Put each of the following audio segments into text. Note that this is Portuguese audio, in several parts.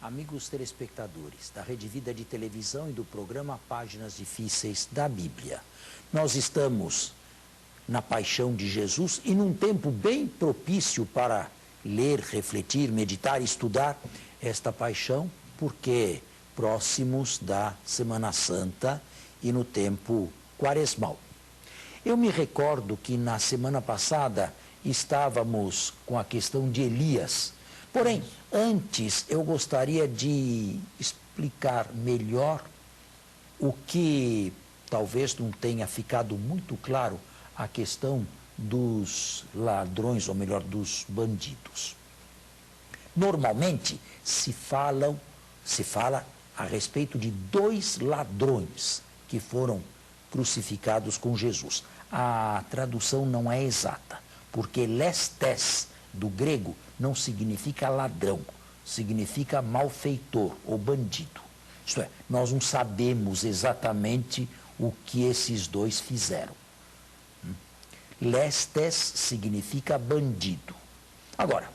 amigos telespectadores da Rede Vida de Televisão e do programa Páginas Difíceis da Bíblia. Nós estamos na Paixão de Jesus e num tempo bem propício para ler, refletir, meditar, estudar esta paixão, porque próximos da Semana Santa e no tempo quaresmal. Eu me recordo que na semana passada estávamos com a questão de Elias. Porém, antes eu gostaria de explicar melhor o que talvez não tenha ficado muito claro, a questão dos ladrões, ou melhor, dos bandidos. Normalmente se fala a respeito de 2 ladrões que foram crucificados com Jesus. A tradução não é exata, porque lestes do grego não significa ladrão, significa malfeitor ou bandido. Isto é, nós não sabemos exatamente o que esses 2 fizeram. Lestes significa bandido. Agora,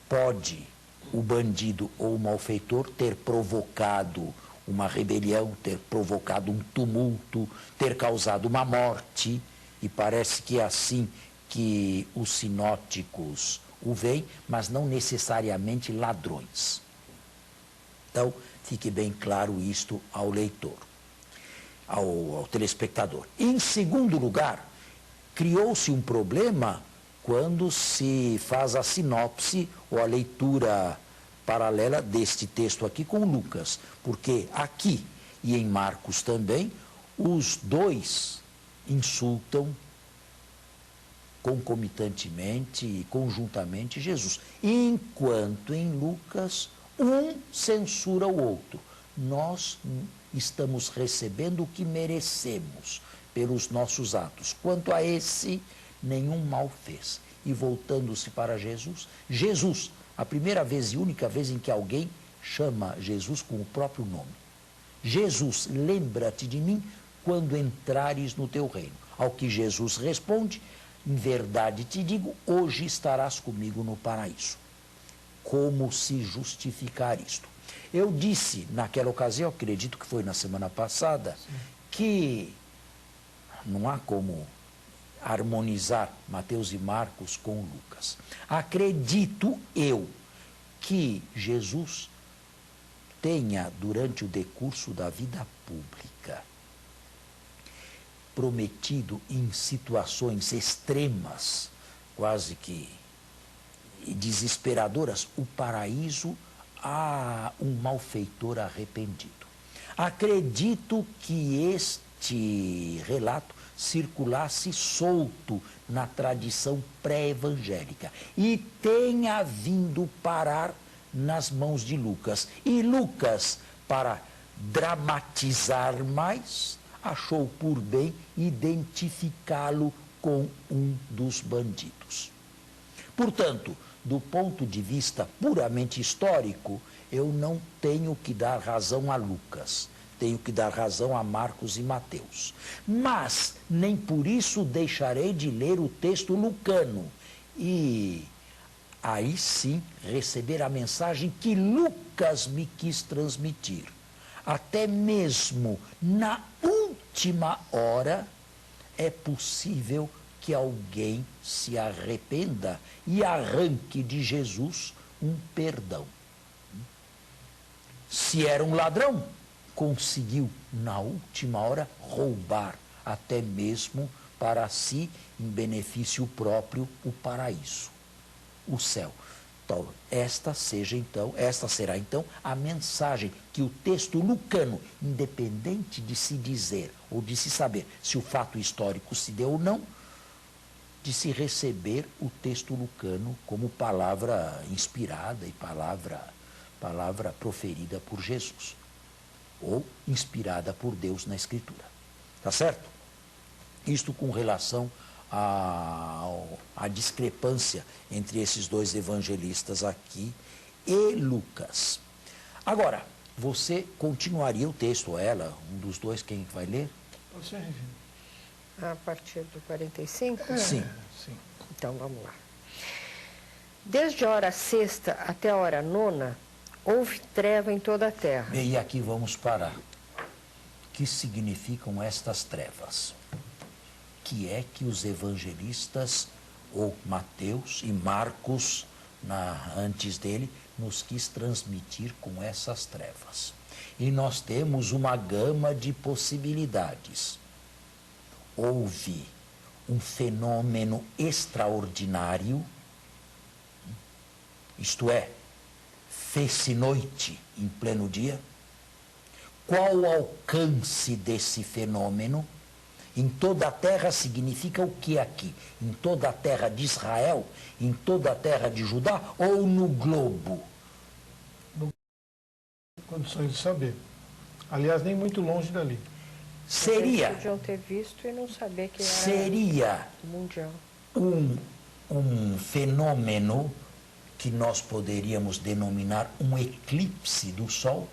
pode o bandido ou o malfeitor ter provocado uma rebelião, ter provocado um tumulto, ter causado uma morte, e parece que é assim que os sinóticos o veem, mas não necessariamente ladrões. Então, fique bem claro isto ao leitor, ao telespectador. Em segundo lugar, criou-se um problema quando se faz a sinopse ou a leitura paralela deste texto aqui com Lucas, porque aqui e em Marcos também, os 2 insultam concomitantemente e conjuntamente Jesus, enquanto em Lucas um censura o outro. Nós estamos recebendo o que merecemos pelos nossos atos. Quanto a esse, nenhum mal fez. E voltando-se para Jesus, a primeira vez e única vez em que alguém chama Jesus com o próprio nome. Jesus, lembra-te de mim quando entrares no teu reino. Ao que Jesus responde: em verdade te digo, hoje estarás comigo no paraíso. Como se justificar isto? Eu disse naquela ocasião, acredito que foi na semana passada, sim, que não há como harmonizar Mateus e Marcos com Lucas. Acredito eu que Jesus tenha, durante o decurso da vida pública, prometido em situações extremas, quase que desesperadoras, o paraíso a um malfeitor arrependido. Acredito que este relato circulasse solto na tradição pré-evangélica e tenha vindo parar nas mãos de Lucas. E Lucas, para dramatizar mais, achou por bem identificá-lo com um dos bandidos. Portanto, do ponto de vista puramente histórico, eu não tenho que dar razão a Lucas, tenho que dar razão a Marcos e Mateus. Mas nem por isso deixarei de ler o texto lucano e aí sim receber a mensagem que Lucas me quis transmitir. Até mesmo na última hora é possível que alguém se arrependa e arranque de Jesus um perdão. Se era um ladrão, conseguiu na última hora roubar até mesmo para si, em benefício próprio, o paraíso, o céu. Então, esta será então a mensagem que o texto lucano, independente de se dizer ou de se saber se o fato histórico se deu ou não, de se receber o texto lucano como palavra inspirada e palavra proferida por Jesus, ou inspirada por Deus na Escritura. Tá certo? Isto com relação à discrepância entre esses 2 evangelistas aqui e Lucas. Agora, você continuaria o texto, ou ela, um dos 2, quem vai ler? Você, Regina. A partir do 45? Sim. Sim. Então, vamos lá. Desde a hora 6ª até a hora 9ª, Houve treva em toda a terra. E aqui vamos parar. O que significam estas trevas? Que é que os evangelistas, ou Mateus e Marcos, antes dele, nos quis transmitir com essas trevas? E nós temos uma gama de possibilidades. Houve um fenômeno extraordinário, isto é, fez-se noite em pleno dia. Qual o alcance desse fenômeno? Em toda a terra significa o que aqui? Em toda a terra de Israel? Em toda a terra de Judá? Ou no globo? Condições de saber. Aliás, nem muito longe dali. Seria... Eles podiam ter visto e não saber que era seria mundial. um fenômeno que nós poderíamos denominar um eclipse do Sol?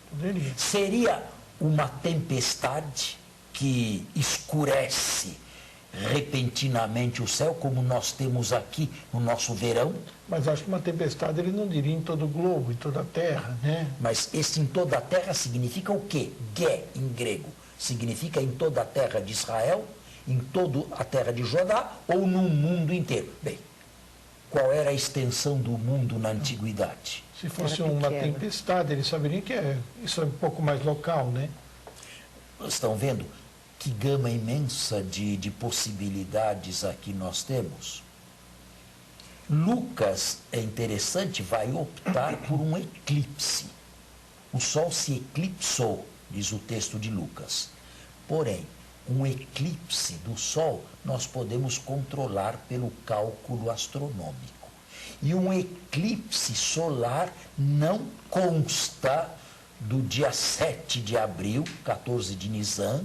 Poderia. Seria uma tempestade que escurece repentinamente o céu, como nós temos aqui no nosso verão? Mas acho que uma tempestade ele não diria em todo o globo, em toda a terra, né? Mas esse em toda a terra significa o quê? Gé, em grego. Significa em toda a terra de Israel, em toda a terra de Judá ou no mundo inteiro. Bem, qual era a extensão do mundo na antiguidade? Se fosse Era uma pequena. tempestade, eles saberiam que isso é um pouco mais local, né? Estão vendo que gama imensa de possibilidades aqui nós temos? Lucas, é interessante, vai optar por um eclipse. O Sol se eclipsou, diz o texto de Lucas. Porém, um eclipse do Sol nós podemos controlar pelo cálculo astronômico. E um eclipse solar não consta do dia 7 de abril, 14 de Nisan,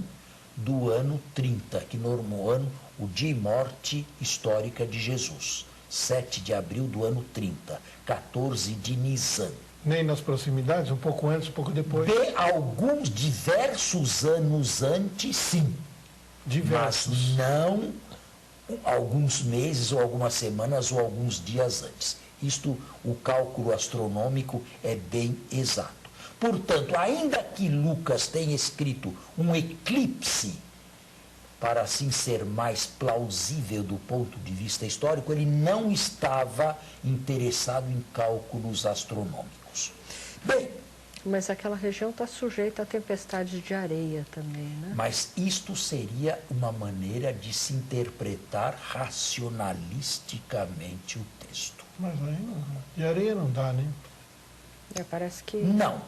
do ano 30, que no ano, o dia e morte histórica de Jesus. 7 de abril do ano 30, 14 de Nisan. Nem nas proximidades, um pouco antes, um pouco depois. De alguns diversos anos antes, sim. Diversos. Mas não alguns meses, ou algumas semanas, ou alguns dias antes. Isto, o cálculo astronômico é bem exato. Portanto, ainda que Lucas tenha escrito um eclipse, para assim ser mais plausível do ponto de vista histórico, ele não estava interessado em cálculos astronômicos. Bem, Mas aquela região está sujeita a tempestades de areia também, né? mas isto seria uma maneira de se interpretar racionalisticamente o texto. Mas aí não, de areia não dá, né? Parece que... Não,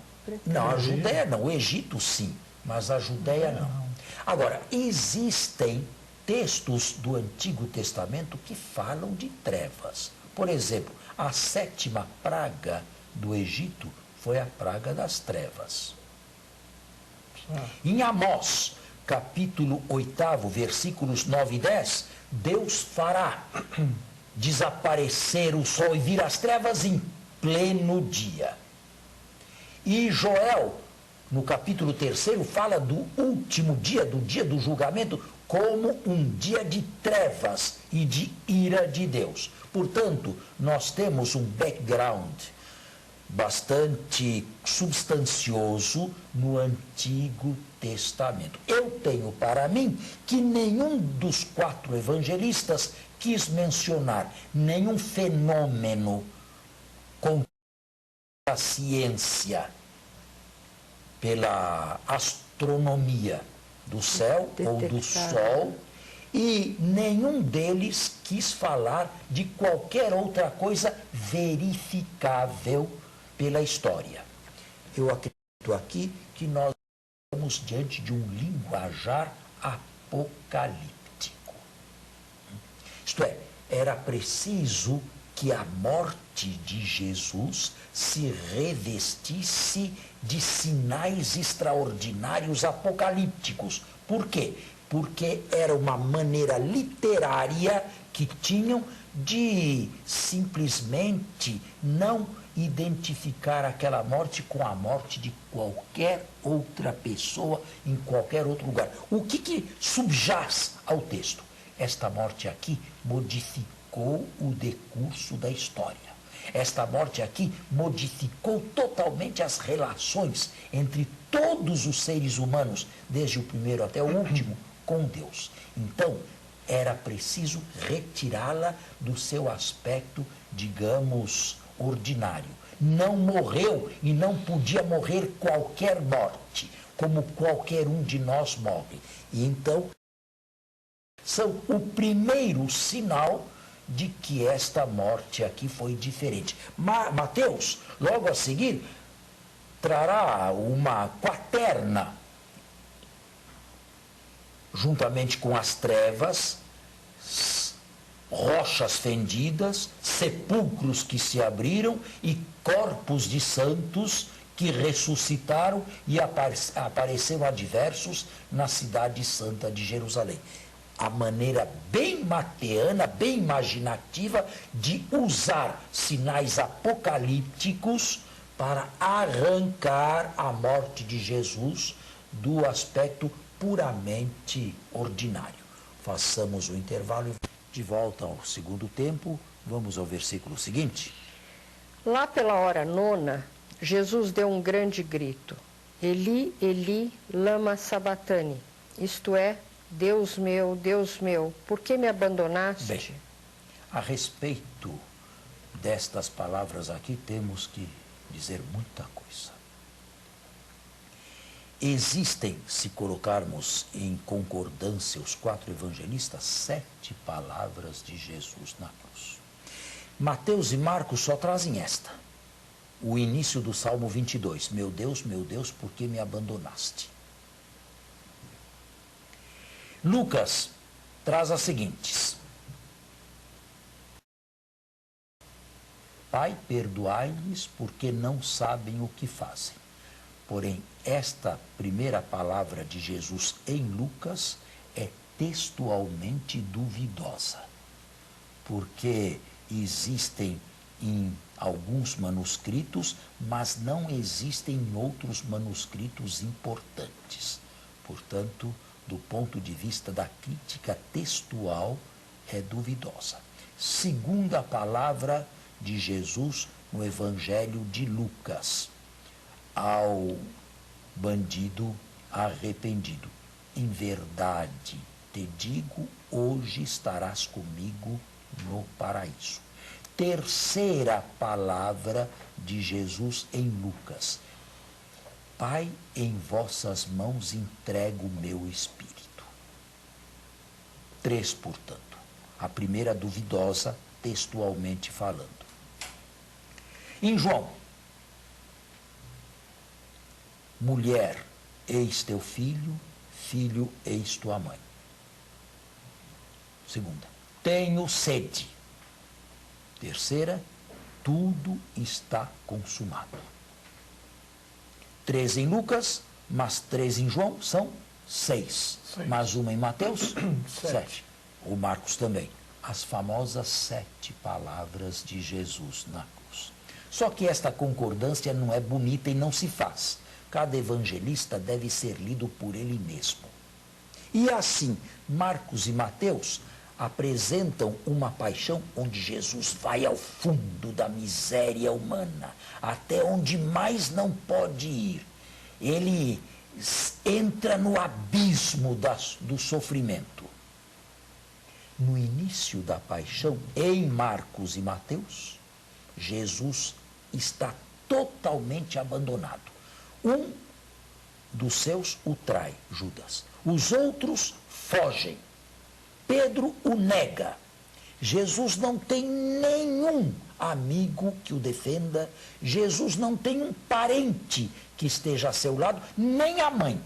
a Judéia não, o Egito sim, mas a Judéia não. Agora, existem textos do Antigo Testamento que falam de trevas. Por exemplo, a 7ª praga do Egito foi a praga das trevas. Em Amós, capítulo 8, versículos 9 e 10, Deus fará desaparecer o sol e vir as trevas em pleno dia. E Joel, no capítulo 3, fala do último dia, do dia do julgamento, como um dia de trevas e de ira de Deus. Portanto, nós temos um background bastante substancioso no Antigo Testamento. Eu tenho para mim que nenhum dos 4 evangelistas quis mencionar nenhum fenômeno com a ciência, pela astronomia do céu ou do sol, e nenhum deles quis falar de qualquer outra coisa verificável pela história. Eu acredito aqui que nós estamos diante de um linguajar apocalíptico. Isto é, era preciso que a morte de Jesus se revestisse de sinais extraordinários apocalípticos. Por quê? Porque era uma maneira literária que tinham de simplesmente não identificar aquela morte com a morte de qualquer outra pessoa em qualquer outro lugar. O que subjaz ao texto? Esta morte aqui modificou o decurso da história. Esta morte aqui modificou totalmente as relações entre todos os seres humanos, desde o primeiro até o último, com Deus. Então, era preciso retirá-la do seu aspecto, digamos, ordinário. Não morreu e não podia morrer qualquer morte, como qualquer um de nós morre. E então, são o primeiro sinal de que esta morte aqui foi diferente. Mateus, logo a seguir, trará uma quaterna, juntamente com as trevas, rochas fendidas, sepulcros que se abriram e corpos de santos que ressuscitaram e apareceram adversos na cidade santa de Jerusalém. A maneira bem mateana, bem imaginativa de usar sinais apocalípticos para arrancar a morte de Jesus do aspecto puramente ordinário. Façamos o intervalo e de volta ao segundo tempo, vamos ao versículo seguinte. Lá pela hora nona, Jesus deu um grande grito. Eli, Eli, lama sabatani. Isto é, Deus meu, por que me abandonaste? Bem, a respeito destas palavras aqui, temos que dizer muita coisa. Existem, se colocarmos em concordância os 4 evangelistas, 7 palavras de Jesus na cruz. Mateus e Marcos só trazem esta. O início do Salmo 22. Meu Deus, por que me abandonaste? Lucas traz as seguintes. Pai, perdoai-lhes porque não sabem o que fazem. Porém, esta primeira palavra de Jesus em Lucas é textualmente duvidosa, porque existem em alguns manuscritos, mas não existem em outros manuscritos importantes. Portanto, do ponto de vista da crítica textual, é duvidosa. Segunda palavra de Jesus no Evangelho de Lucas, ao bandido arrependido. Em verdade te digo, hoje estarás comigo no paraíso. Terceira palavra de Jesus em Lucas. Pai, em vossas mãos entrego o meu espírito. 3, portanto. A primeira duvidosa, textualmente falando. Em João, mulher, eis teu filho, filho, eis tua mãe. Segunda, tenho sede. Terceira, tudo está consumado. 3 em Lucas, mas 3 em João, são 6. Mais uma em Mateus, 7. O Marcos também. As famosas 7 palavras de Jesus na cruz. Só que esta concordância não é bonita e não se faz. Cada evangelista deve ser lido por ele mesmo. E assim, Marcos e Mateus apresentam uma paixão onde Jesus vai ao fundo da miséria humana, até onde mais não pode ir. Ele entra no abismo do sofrimento. No início da paixão, em Marcos e Mateus, Jesus está totalmente abandonado. Um dos seus o trai, Judas. Os outros fogem. Pedro o nega. Jesus não tem nenhum amigo que o defenda. Jesus não tem um parente que esteja a seu lado, nem a mãe,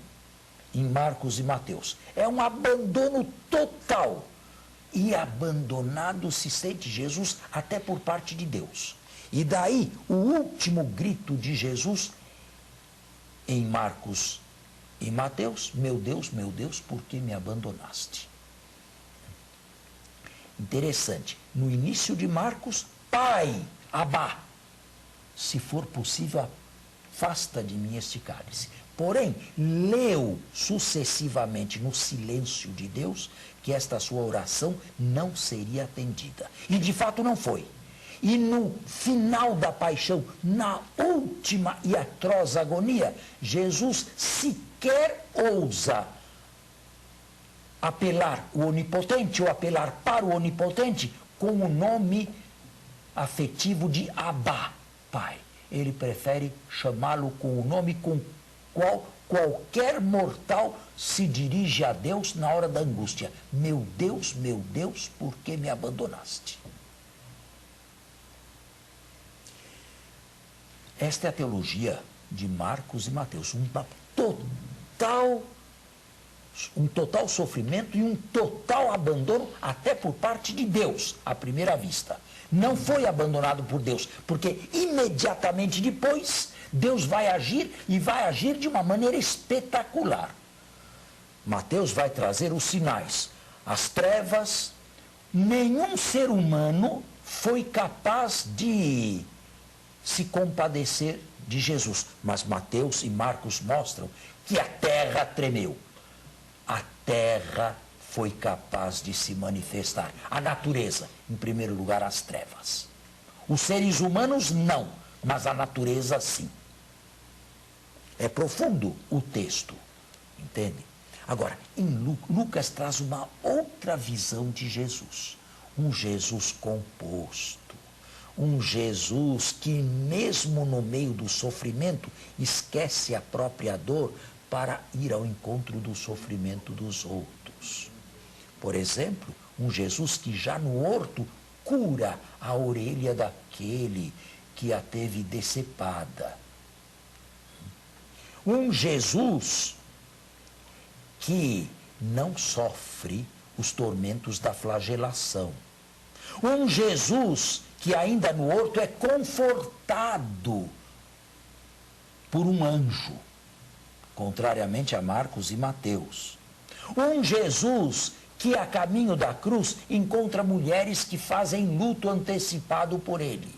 em Marcos e Mateus. É um abandono total. E abandonado se sente Jesus até por parte de Deus. E daí, o último grito de Jesus em Marcos e Mateus: meu Deus, por que me abandonaste? Interessante, no início de Marcos, Pai, Abá, se for possível, afasta de mim este cálice. Porém, leu sucessivamente no silêncio de Deus que esta sua oração não seria atendida. E de fato não foi. E no final da paixão, na última e atroz agonia, Jesus sequer ousa apelar o onipotente ou apelar para o onipotente com o nome afetivo de Abba, Pai. Ele prefere chamá-lo com o nome com qual qualquer mortal se dirige a Deus na hora da angústia. Meu Deus, por que me abandonaste? Esta é a teologia de Marcos e Mateus. Um total sofrimento e um total abandono até por parte de Deus, à primeira vista. Não foi abandonado por Deus, porque imediatamente depois Deus vai agir e vai agir de uma maneira espetacular. Mateus vai trazer os sinais. As trevas, nenhum ser humano foi capaz de se compadecer de Jesus. Mas Mateus e Marcos mostram que a terra tremeu. A terra foi capaz de se manifestar. A natureza, em primeiro lugar, as trevas. Os seres humanos não, mas a natureza sim. É profundo o texto, entende? Agora, Lucas traz uma outra visão de Jesus. Um Jesus composto. Um Jesus que, mesmo no meio do sofrimento, esquece a própria dor para ir ao encontro do sofrimento dos outros. Por exemplo, um Jesus que já no horto cura a orelha daquele que a teve decepada. Um Jesus que não sofre os tormentos da flagelação. Um Jesus que ainda no horto é confortado por um anjo, contrariamente a Marcos e Mateus. Um Jesus que a caminho da cruz encontra mulheres que fazem luto antecipado por ele.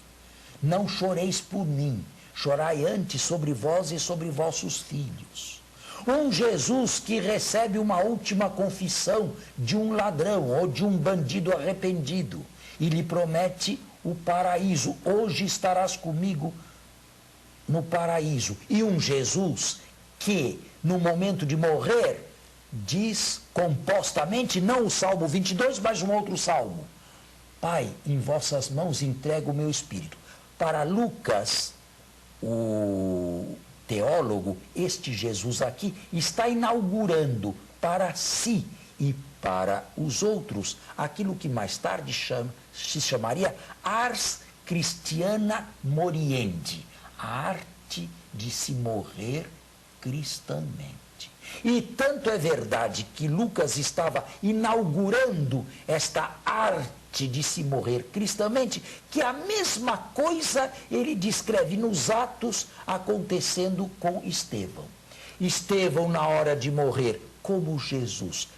Não choreis por mim, chorai antes sobre vós e sobre vossos filhos. Um Jesus que recebe uma última confissão de um ladrão ou de um bandido arrependido e lhe promete o paraíso. Hoje estarás comigo no paraíso. E um Jesus que, no momento de morrer, diz compostamente, não o Salmo 22, mas um outro salmo: Pai, em vossas mãos entrego o meu espírito. Para Lucas, o teólogo, este Jesus aqui está inaugurando para si e para os outros aquilo que mais tarde se chamaria ars Christiana moriendi, a arte de se morrer cristamente. E tanto é verdade que Lucas estava inaugurando esta arte de se morrer cristamente, que a mesma coisa ele descreve nos Atos acontecendo com Estevão. Estevão, na hora de morrer, como Jesus,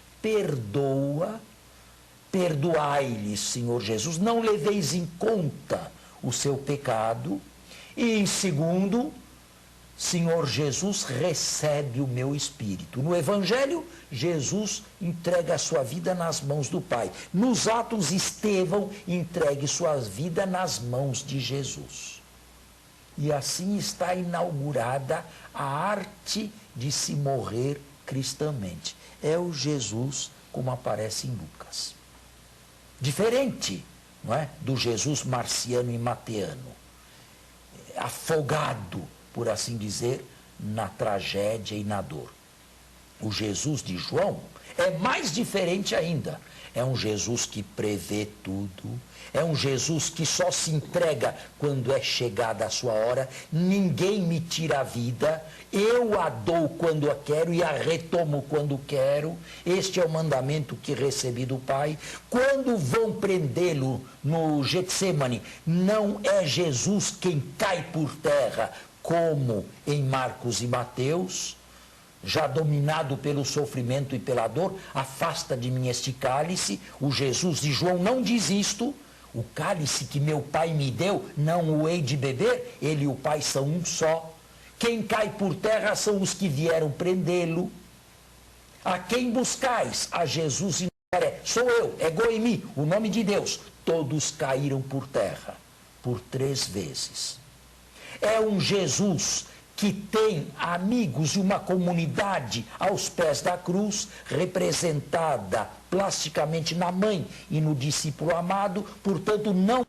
perdoai-lhes, Senhor Jesus, não leveis em conta o seu pecado. E em segundo, Senhor Jesus, recebe o meu espírito. No Evangelho, Jesus entrega a sua vida nas mãos do Pai. Nos Atos, Estevão entregue sua vida nas mãos de Jesus. E assim está inaugurada a arte de se morrer cristamente. É o Jesus como aparece em Lucas. Diferente, não é, do Jesus marciano e mateano. Afogado, por assim dizer, na tragédia e na dor. O Jesus de João é mais diferente ainda. É um Jesus que prevê tudo. É um Jesus que só se entrega quando é chegada a sua hora. Ninguém me tira a vida. Eu a dou quando a quero e a retomo quando quero. Este é o mandamento que recebi do Pai. Quando vão prendê-lo no Getsemane, não é Jesus quem cai por terra, como em Marcos e Mateus, já dominado pelo sofrimento e pela dor, afasta de mim este cálice. O Jesus de João não diz isto. O cálice que meu Pai me deu, não o hei de beber, ele e o Pai são um só. Quem cai por terra são os que vieram prendê-lo. A quem buscais? A Jesus de Nazaré. Sou eu, ego em mim, o nome de Deus. Todos caíram por terra. por 3 vezes. É um Jesus que tem amigos e uma comunidade aos pés da cruz, representada plasticamente na mãe e no discípulo amado, portanto não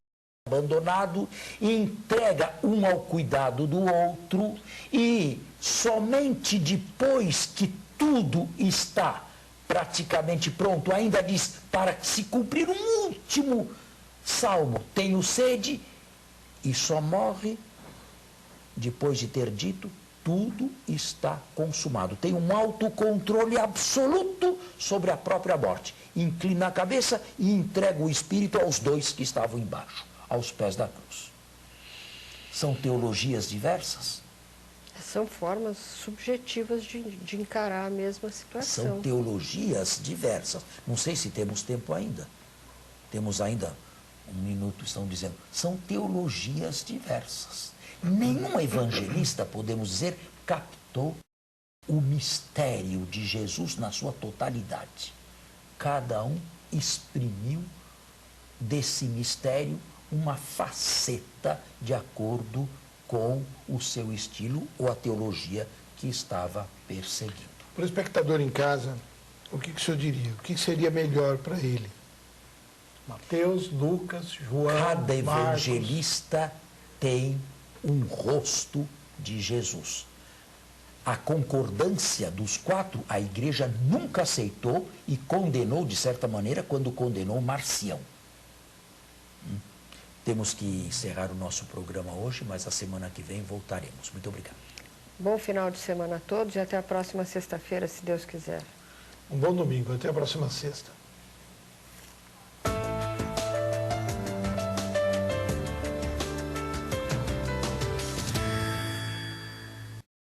abandonado, e entrega um ao cuidado do outro, e somente depois que tudo está praticamente pronto, ainda diz, para se cumprir um último salmo, tenho sede, e só morre depois de ter dito, tudo está consumado. Tem um autocontrole absoluto sobre a própria morte. Inclina a cabeça e entrega o espírito aos 2 que estavam embaixo, aos pés da cruz. São teologias diversas? São formas subjetivas de encarar a mesma situação. São teologias diversas. Não sei se temos tempo ainda. Temos ainda 1 minuto, estão dizendo. São teologias diversas. Nenhum evangelista, podemos dizer, captou o mistério de Jesus na sua totalidade. Cada um exprimiu desse mistério uma faceta de acordo com o seu estilo ou a teologia que estava perseguindo. Para o espectador em casa, o que o senhor diria? O que seria melhor para ele? Mateus, Lucas, João, Cada Marcos. evangelista tem um rosto de Jesus. A concordância dos 4, a igreja nunca aceitou e condenou, de certa maneira, quando condenou Marcião. Temos que encerrar o nosso programa hoje, mas a semana que vem voltaremos. Muito obrigado. Bom final de semana a todos e até a próxima sexta-feira, se Deus quiser. Um bom domingo. Até a próxima sexta.